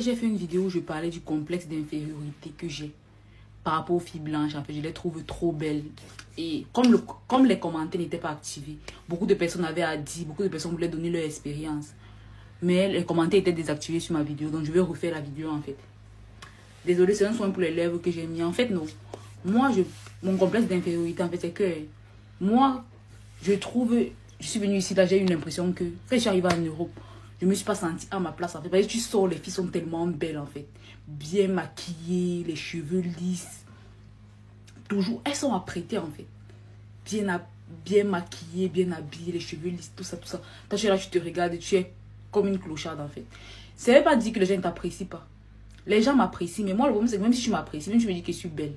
J'ai fait une vidéo où je parlais du complexe d'infériorité que j'ai par rapport aux filles blanches. En fait, je les trouve trop belles. Et comme les commentaires n'étaient pas activés, beaucoup de personnes avaient à dire, beaucoup de personnes voulaient donner leur expérience. Mais les commentaires étaient désactivés sur ma vidéo, donc je vais refaire la vidéo en fait. Désolée, c'est un soin pour les lèvres que j'ai mis. En fait, non. Mon complexe d'infériorité, en fait, c'est que moi, je suis venue ici, là, j'ai eu l'impression que quand je suis arrivée en Europe, je ne me suis pas sentie à ma place, en fait. Parce que tu sors, les filles sont tellement belles, en fait. Bien maquillées, les cheveux lisses. Toujours, elles sont apprêtées, en fait. Bien maquillées, bien habillées, les cheveux lisses, tout ça, tout ça. Quand tu es là, tu te regardes et tu es comme une clocharde, en fait. Ça ne veut pas dire que les gens ne t'apprécient pas. Les gens m'apprécient, mais moi, le problème, c'est que même si tu m'apprécies, même si je me dis que je suis belle,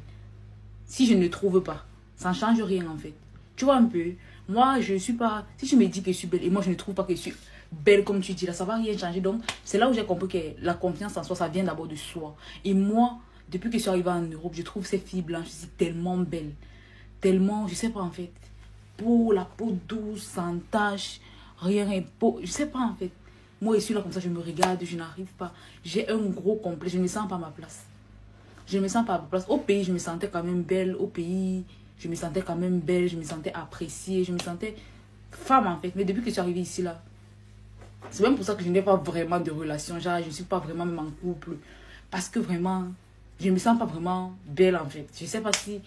si je ne trouve pas, ça ne change rien, en fait. Tu vois un peu, moi, je suis pas... Si tu me dis que je suis belle et moi, je ne trouve pas que je suis belle comme tu dis, là, ça va rien changer. Donc, c'est là où j'ai compris que la confiance en soi, ça vient d'abord de soi. Et moi, depuis que je suis arrivée en Europe, je trouve ces filles blanches ici tellement belles. Tellement, je sais pas, en fait. La peau douce, sans tache, rien, peau, je sais pas, en fait. Moi, je suis là comme ça, je me regarde, je n'arrive pas. J'ai un gros complexe, je ne me sens pas à ma place. Je ne me sens pas à ma place. Au pays, je me sentais quand même belle. Au pays, je me sentais quand même belle. Je me sentais appréciée. Je me sentais femme, en fait. Mais depuis que je suis arrivée ici, là, c'est même pour ça que je n'ai pas vraiment de relation. Genre, je ne suis pas vraiment même en couple. Parce que vraiment, je ne me sens pas vraiment belle, en fait. Je sais pas si...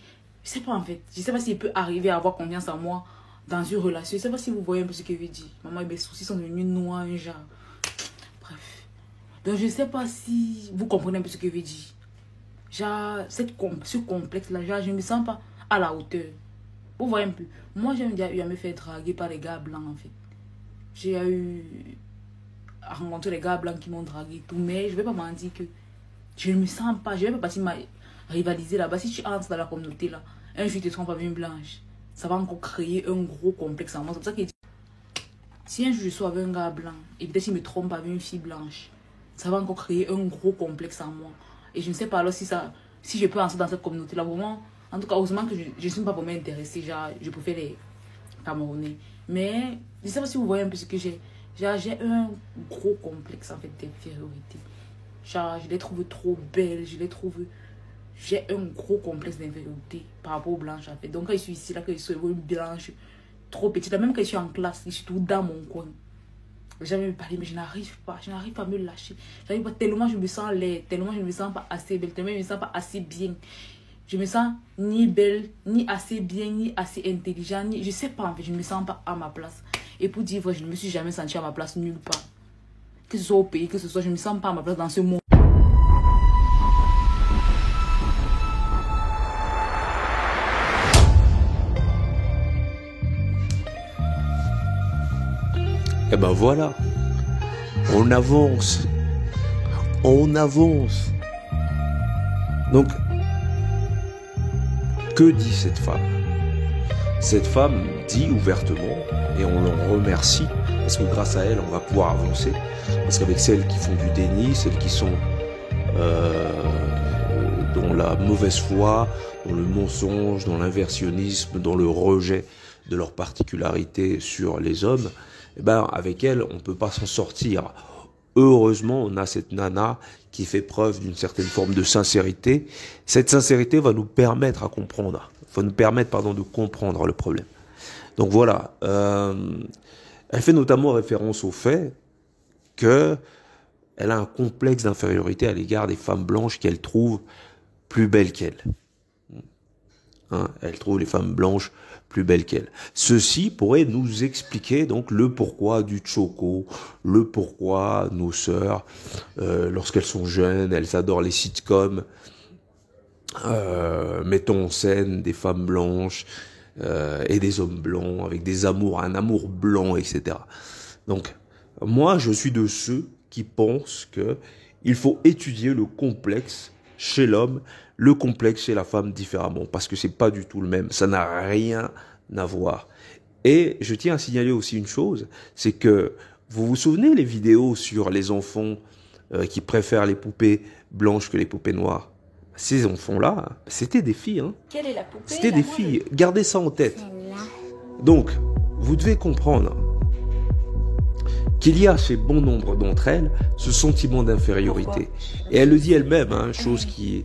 Je sais pas, en fait. Je sais pas s'il peut arriver à avoir confiance en moi dans une relation. Je sais pas si vous voyez un peu ce que je veux dire. Maman, mes soucis sont devenus noirs, un genre. Bref. Donc, je sais pas si vous comprenez un peu ce que je veux dire. Genre, ce complexe-là, genre, je ne me sens pas à la hauteur. Vous voyez un peu. Moi, j'aime déjà eu à me faire draguer par les gars blancs, en fait. J'ai eu à rencontrer les gars blancs qui m'ont dragué et tout. Mais je ne vais pas mentir que je ne me sens pas. Je ne vais pas partir rivaliser là-bas. Si tu entres dans la communauté, là, un jour, tu te trompes avec une blanche. Ça va encore créer un gros complexe en moi. C'est pour ça que si un jour, je suis avec un gars blanc, et peut-être qu'il me trompe avec une fille blanche, ça va encore créer un gros complexe en moi. Et je ne sais pas alors si je peux entrer dans cette communauté-là. Vraiment, en tout cas, heureusement que je ne suis pas vraiment intéressée. Genre, je préfère les Camerounais. Mais je ne sais pas si vous voyez un peu ce que j'ai. Genre, j'ai un gros complexe en fait d'infériorité. Genre, je les trouve trop belles. J'ai un gros complexe d'infériorité par rapport aux blanches en fait. Donc, quand je suis ici, là, que je suis une blanche trop petite, là, même quand je suis en classe, je suis tout dans mon coin. Jamais me parler, mais je n'arrive pas à me lâcher. J'arrive pas, tellement je me sens laide, tellement je ne me sens pas assez belle, tellement je ne me sens pas assez bien. Je me sens ni belle, ni assez bien, ni assez intelligente, ni... Je sais pas en fait, je ne me sens pas à ma place. Et pour dire vrai, je ne me suis jamais sentie à ma place nulle part. Que ce soit au pays, que ce soit, je ne me sens pas à ma place dans ce monde. Et ben voilà, on avance, on avance. Donc, que dit cette femme? Cette femme dit ouvertement, et on l'en remercie, parce que grâce à elle, on va pouvoir avancer. Parce qu'avec celles qui font du déni, celles qui sont dans la mauvaise foi, dans le mensonge, dans l'inversionnisme, dans le rejet de leurs particularités sur les hommes, eh ben, avec elle, on ne peut pas s'en sortir. Heureusement, on a cette nana qui fait preuve d'une certaine forme de sincérité. Cette sincérité va nous permettre de comprendre de comprendre le problème. Donc voilà, elle fait notamment référence au fait qu'elle a un complexe d'infériorité à l'égard des femmes blanches qu'elle trouve plus belles qu'elle. Elle trouve les femmes blanches plus belles qu'elle. Ceci pourrait nous expliquer donc le pourquoi du choco, le pourquoi nos sœurs, lorsqu'elles sont jeunes, elles adorent les sitcoms, mettons en scène des femmes blanches et des hommes blancs avec un amour blanc, etc. Donc, moi, je suis de ceux qui pensent que il faut étudier le complexe chez l'homme, le complexe chez la femme différemment, parce que c'est pas du tout le même, ça n'a rien à voir. Et je tiens à signaler aussi une chose, c'est que vous vous souvenez les vidéos sur les enfants qui préfèrent les poupées blanches que les poupées noires? Ces enfants-là, c'était des filles. Quelle est la poupée? C'était des filles. Gardez ça en tête. Donc, vous devez comprendre qu'il y a chez bon nombre d'entre elles ce sentiment d'infériorité. Et elle le dit elle-même, hein, chose qui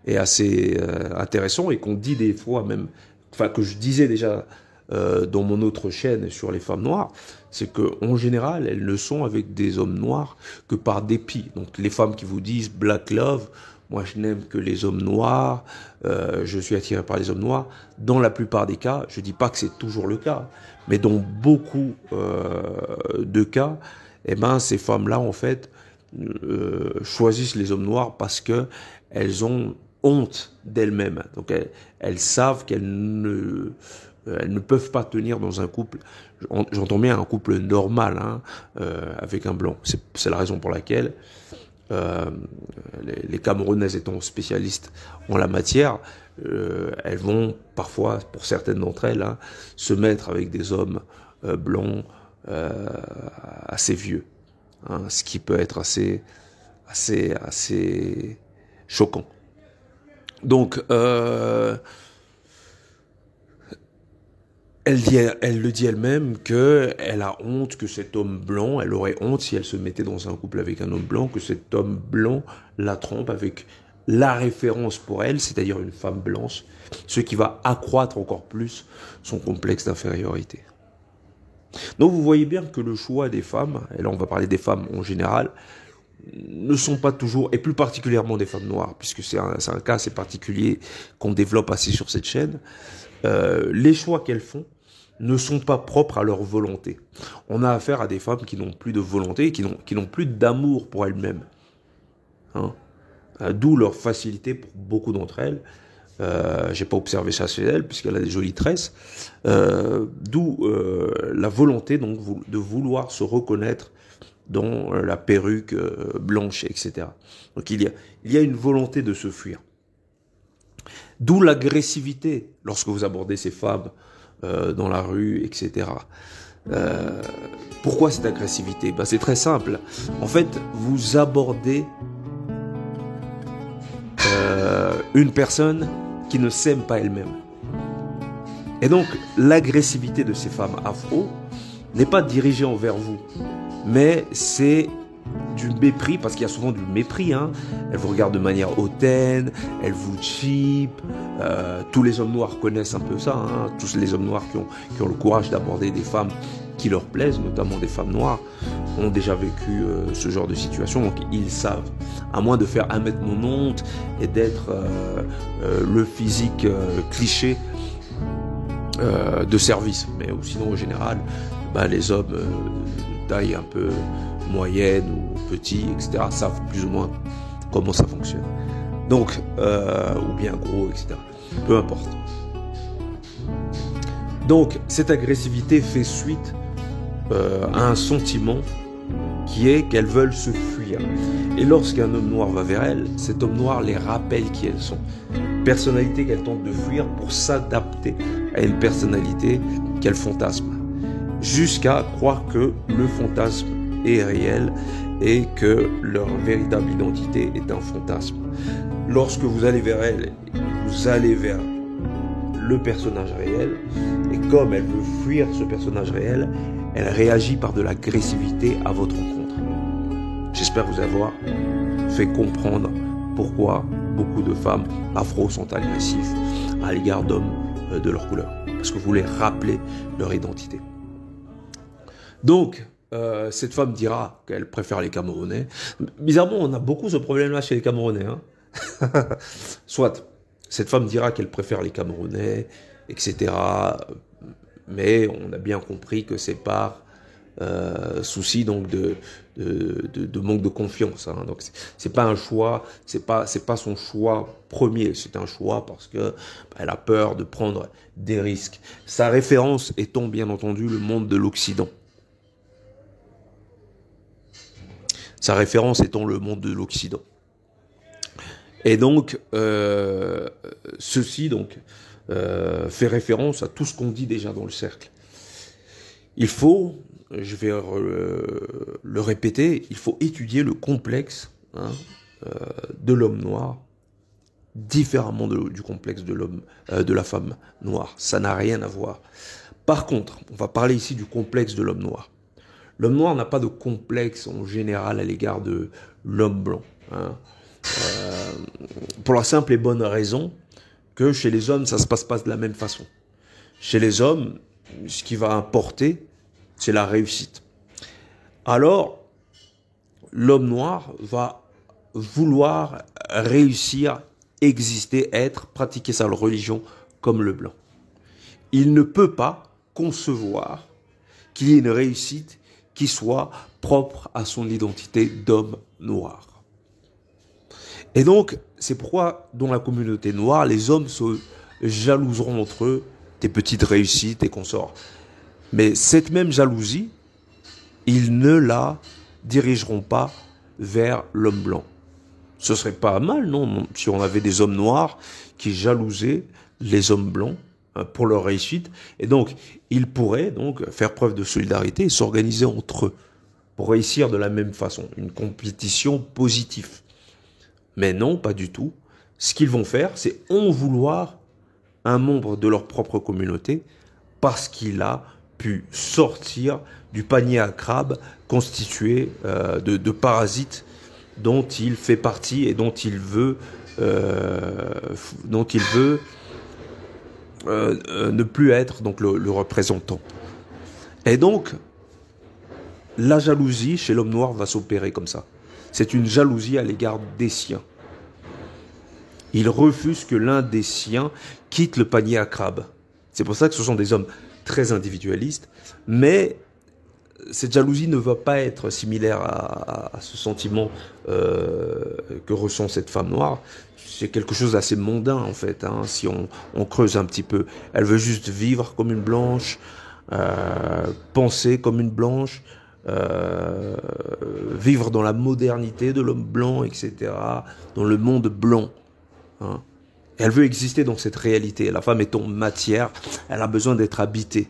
est assez intéressant et qu'on dit des fois même, enfin que je disais déjà dans mon autre chaîne sur les femmes noires, c'est qu'en général, elles ne sont avec des hommes noirs que par dépit. Donc les femmes qui vous disent « Black Love », moi je n'aime que les hommes noirs, je suis attiré par les hommes noirs. Dans la plupart des cas, je ne dis pas que c'est toujours le cas, mais dans beaucoup de cas, eh ben, ces femmes-là, en fait, choisissent les hommes noirs parce que elles ont honte d'elles-mêmes. Donc elles savent qu'elles ne peuvent pas tenir dans un couple, j'entends bien un couple normal, hein, avec un blanc. C'est la raison pour laquelle les Camerounaises étant spécialistes en la matière, elles vont parfois, pour certaines d'entre elles, hein, se mettre avec des hommes blancs assez vieux, hein, ce qui peut être assez choquant. Donc, elle le dit elle-même qu'elle a honte que cet homme blanc, elle aurait honte si elle se mettait dans un couple avec un homme blanc, que cet homme blanc la trompe avec la référence pour elle, c'est-à-dire une femme blanche, ce qui va accroître encore plus son complexe d'infériorité. Donc vous voyez bien que le choix des femmes, et là on va parler des femmes en général, ne sont pas toujours, et plus particulièrement des femmes noires, puisque c'est un cas assez particulier qu'on développe assez sur cette chaîne, les choix qu'elles font ne sont pas propres à leur volonté. On a affaire à des femmes qui n'ont plus de volonté, qui n'ont plus d'amour pour elles-mêmes. Hein, d'où leur facilité pour beaucoup d'entre elles. J'ai pas observé ça chez elle, puisqu'elle a des jolies tresses. D'où la volonté donc de vouloir se reconnaître dans la perruque blanche, etc. Donc il y a une volonté de se fuir. D'où l'agressivité lorsque vous abordez ces femmes dans la rue, etc. Pourquoi cette agressivité? Ben, c'est très simple. En fait, vous abordez une personne qui ne s'aime pas elle-même. Et donc, l'agressivité de ces femmes afro n'est pas dirigée envers vous, mais c'est du mépris, parce qu'il y a souvent du mépris, hein. Elles vous regardent de manière hautaine, elles vous cheap. Tous les hommes noirs connaissent un peu ça, hein. Tous les hommes noirs qui ont le courage d'aborder des femmes qui leur plaisent, notamment des femmes noires, ont déjà vécu ce genre de situation, donc ils savent. À moins de faire un mètre mon honte et d'être le physique cliché de service. Mais sinon, en général, ben, les hommes taille un peu moyenne ou petit, etc., savent plus ou moins comment ça fonctionne. Donc, ou bien gros, etc. Peu importe. Donc, cette agressivité fait suite à un sentiment qui est qu'elles veulent se fuir. Et lorsqu'un homme noir va vers elles, cet homme noir les rappelle qui elles sont. Personnalité qu'elles tentent de fuir pour s'adapter à une personnalité qu'elles fantasment. Jusqu'à croire que le fantasme est réel et que leur véritable identité est un fantasme. Lorsque vous allez vers elles, vous allez vers le personnage réel, et comme elle veut fuir ce personnage réel, elle réagit par de l'agressivité à votre rencontre. J'espère vous avoir fait comprendre pourquoi beaucoup de femmes afro sont agressives à l'égard d'hommes de leur couleur. Parce que vous voulez rappeler leur identité. Donc, cette femme dira qu'elle préfère les Camerounais. Bizarrement, on a beaucoup ce problème-là chez les Camerounais. Hein. Soit, cette femme dira qu'elle préfère les Camerounais, etc. Mais on a bien compris que c'est par souci donc de manque de confiance. Hein. Donc c'est pas un choix, c'est pas son choix premier. C'est un choix parce que elle a peur de prendre des risques. Sa référence étant bien entendu le monde de l'Occident. Sa référence étant le monde de l'Occident. Et donc, ceci donc fait référence à tout ce qu'on dit déjà dans le cercle. Il faut, je vais le répéter, il faut étudier le complexe de l'homme noir différemment du complexe de la femme noire. Ça n'a rien à voir. Par contre, on va parler ici du complexe de l'homme noir. L'homme noir n'a pas de complexe en général à l'égard de l'homme blanc. Hein. Pour la simple et bonne raison que chez les hommes, ça ne se passe pas de la même façon. Chez les hommes, ce qui va importer, c'est la réussite. Alors, l'homme noir va vouloir réussir, exister, être, pratiquer sa religion comme le blanc. Il ne peut pas concevoir qu'il y ait une réussite qui soit propre à son identité d'homme noir. Et donc, c'est pourquoi dans la communauté noire, les hommes se jalouseront entre eux des petites réussites et consorts. Mais cette même jalousie, ils ne la dirigeront pas vers l'homme blanc. Ce serait pas mal, non, si on avait des hommes noirs qui jalousaient les hommes blancs pour leur réussite. Et donc, ils pourraient donc faire preuve de solidarité et s'organiser entre eux pour réussir de la même façon. Une compétition positive. Mais non, pas du tout. Ce qu'ils vont faire, c'est en vouloir un membre de leur propre communauté parce qu'il a pu sortir du panier à crabes constitué de parasites dont il fait partie et dont il veut ne plus être donc le représentant. Et donc, la jalousie chez l'homme noir va s'opérer comme ça. C'est une jalousie à l'égard des siens. Il refuse que l'un des siens quitte le panier à crabes. C'est pour ça que ce sont des hommes très individualistes, mais cette jalousie ne va pas être similaire à ce sentiment que ressent cette femme noire. C'est quelque chose d'assez mondain en fait, hein, si on creuse un petit peu. Elle veut juste vivre comme une blanche, penser comme une blanche, vivre dans la modernité de l'homme blanc, etc., dans le monde blanc. Hein. Elle veut exister dans cette réalité. La femme étant matière, elle a besoin d'être habitée.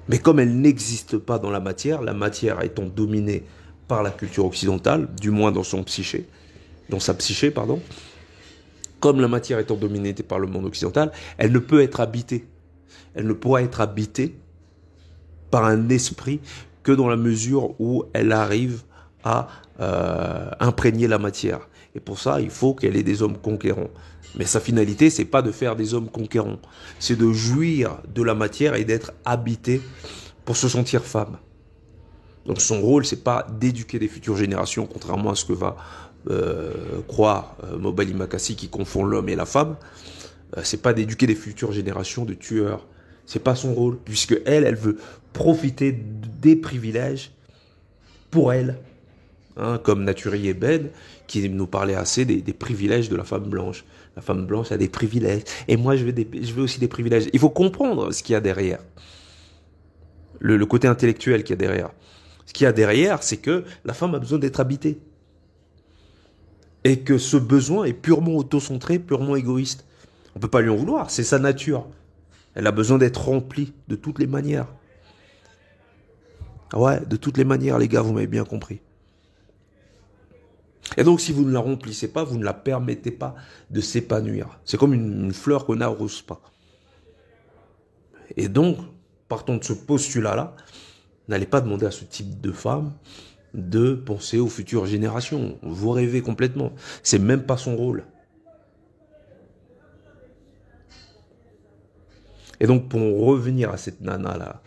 Mais comme elle n'existe pas dans la matière étant dominée par la culture occidentale, du moins dans sa psyché, comme la matière étant dominée par le monde occidental, elle ne peut être habitée. Elle ne pourra être habitée par un esprit que dans la mesure où elle arrive à imprégner la matière. Et pour ça, il faut qu'elle ait des hommes conquérants. Mais sa finalité, c'est pas de faire des hommes conquérants. C'est de jouir de la matière et d'être habité pour se sentir femme. Donc son rôle, c'est pas d'éduquer des futures générations, contrairement à ce que va croire Mobali Makassi qui confond l'homme et la femme. C'est pas d'éduquer des futures générations de tueurs. C'est pas son rôle, puisque elle veut profiter des privilèges pour elle. Hein, comme Naturi Eben, qui nous parlait assez des privilèges de la femme blanche. La femme blanche a des privilèges. Et moi, je veux aussi des privilèges. Il faut comprendre ce qu'il y a derrière. Le côté intellectuel qu'il y a derrière. Ce qu'il y a derrière, c'est que la femme a besoin d'être habitée. Et que ce besoin est purement autocentré, purement égoïste. On ne peut pas lui en vouloir, c'est sa nature. Elle a besoin d'être remplie de toutes les manières. Ouais, de toutes les manières, les gars, vous m'avez bien compris. Et donc, si vous ne la remplissez pas, vous ne la permettez pas de s'épanouir. C'est comme une fleur qu'on n'arrose pas. Et donc, partant de ce postulat-là, n'allez pas demander à ce type de femme de penser aux futures générations. Vous rêvez complètement. C'est même pas son rôle. Et donc, pour revenir à cette nana-là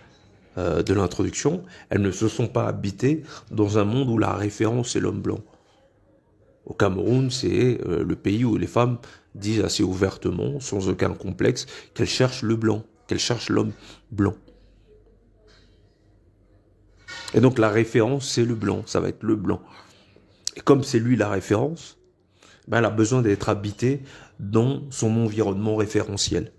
de l'introduction, elles ne se sont pas habitées dans un monde où la référence est l'homme blanc. Au Cameroun, c'est le pays où les femmes disent assez ouvertement, sans aucun complexe, qu'elles cherchent le blanc, qu'elles cherchent l'homme blanc. Et donc la référence, c'est le blanc, ça va être le blanc. Et comme c'est lui la référence, ben, elle a besoin d'être habitée dans son environnement référentiel.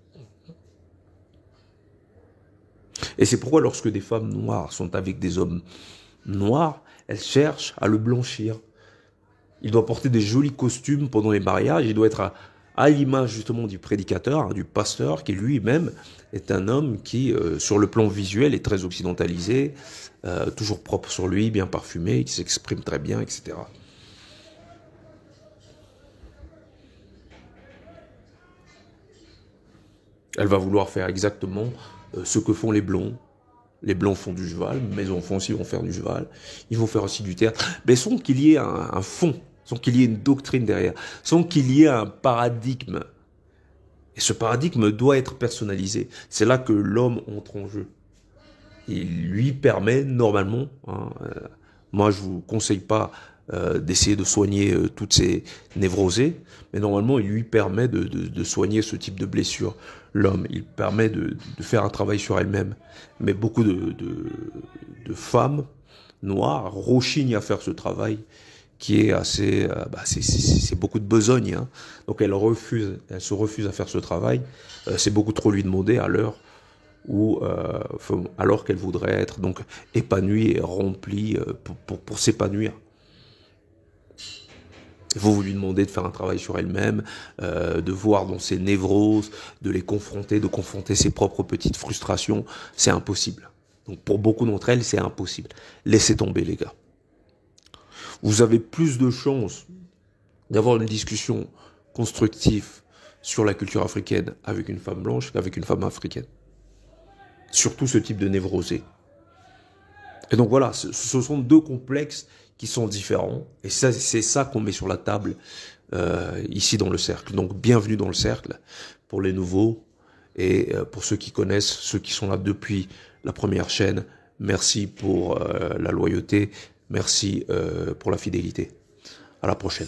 Et c'est pourquoi lorsque des femmes noires sont avec des hommes noirs, elles cherchent à le blanchir. Il doit porter des jolis costumes pendant les mariages. Il doit être à l'image justement du prédicateur, hein, du pasteur, qui lui-même est un homme qui, sur le plan visuel, est très occidentalisé, toujours propre sur lui, bien parfumé, qui s'exprime très bien, etc. Elle va vouloir faire exactement ce que font les blonds, Les blancs font du cheval, mes enfants aussi vont faire du cheval, ils vont faire aussi du théâtre. Mais sans qu'il y ait un fond, sans qu'il y ait une doctrine derrière, sans qu'il y ait un paradigme. Et ce paradigme doit être personnalisé. C'est là que l'homme entre en jeu. Il lui permet normalement, moi je vous conseille pas d'essayer de soigner toutes ces névrosées, mais normalement il lui permet de soigner ce type de blessure. L'homme, il permet de faire un travail sur elle-même. Mais beaucoup de femmes noires rechignent à faire ce travail qui est assez, c'est beaucoup de besogne, hein. Donc elles se refusent à faire ce travail. C'est beaucoup trop lui demander à l'heure où, alors qu'elle voudrait être donc épanouie et remplie pour s'épanouir. Vous lui demandez de faire un travail sur elle-même, de voir dans ses névroses, de les confronter, de confronter ses propres petites frustrations. C'est impossible. Donc pour beaucoup d'entre elles, c'est impossible. Laissez tomber, les gars. Vous avez plus de chances d'avoir une discussion constructive sur la culture africaine avec une femme blanche qu'avec une femme africaine. Surtout ce type de névrosé. Et donc voilà, ce sont deux complexes qui sont différents. Et ça, c'est ça qu'on met sur la table ici dans le cercle. Donc bienvenue dans le cercle pour les nouveaux et pour ceux qui connaissent, ceux qui sont là depuis la première chaîne. Merci pour la loyauté, merci pour la fidélité. À la prochaine.